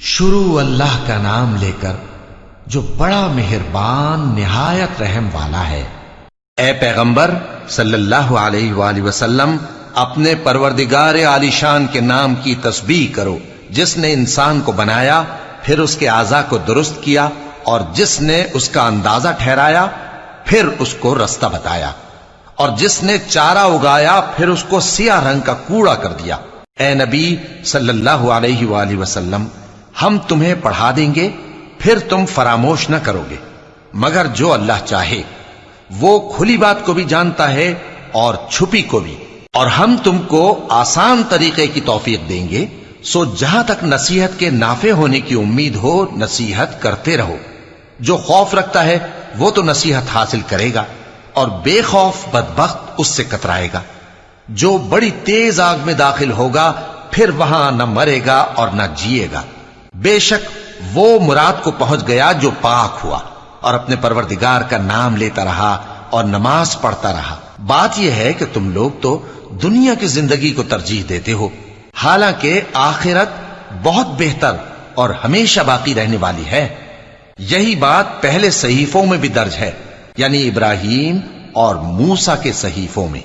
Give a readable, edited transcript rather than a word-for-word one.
شروع اللہ کا نام لے کر جو بڑا مہربان نہایت رحم والا ہے۔ اے پیغمبر صلی اللہ علیہ وآلہ وسلم، اپنے پروردگار عالی شان کے نام کی تسبیح کرو، جس نے انسان کو بنایا، پھر اس کے اعضاء کو درست کیا، اور جس نے اس کا اندازہ ٹھہرایا، پھر اس کو رستہ بتایا، اور جس نے چارہ اگایا، پھر اس کو سیاہ رنگ کا کوڑا کر دیا۔ اے نبی صلی اللہ علیہ وآلہ وسلم، ہم تمہیں پڑھا دیں گے، پھر تم فراموش نہ کرو گے، مگر جو اللہ چاہے۔ وہ کھلی بات کو بھی جانتا ہے اور چھپی کو بھی، اور ہم تم کو آسان طریقے کی توفیق دیں گے، سو جہاں تک نصیحت کے نافع ہونے کی امید ہو نصیحت کرتے رہو۔ جو خوف رکھتا ہے وہ تو نصیحت حاصل کرے گا، اور بے خوف بدبخت اس سے کترائے گا۔ جو بڑی تیز آگ میں داخل ہوگا، پھر وہاں نہ مرے گا اور نہ جیے گا۔ بے شک وہ مراد کو پہنچ گیا جو پاک ہوا، اور اپنے پروردگار کا نام لیتا رہا اور نماز پڑھتا رہا۔ بات یہ ہے کہ تم لوگ تو دنیا کی زندگی کو ترجیح دیتے ہو، حالانکہ آخرت بہت بہتر اور ہمیشہ باقی رہنے والی ہے۔ یہی بات پہلے صحیفوں میں بھی درج ہے، یعنی ابراہیم اور موسیٰ کے صحیفوں میں۔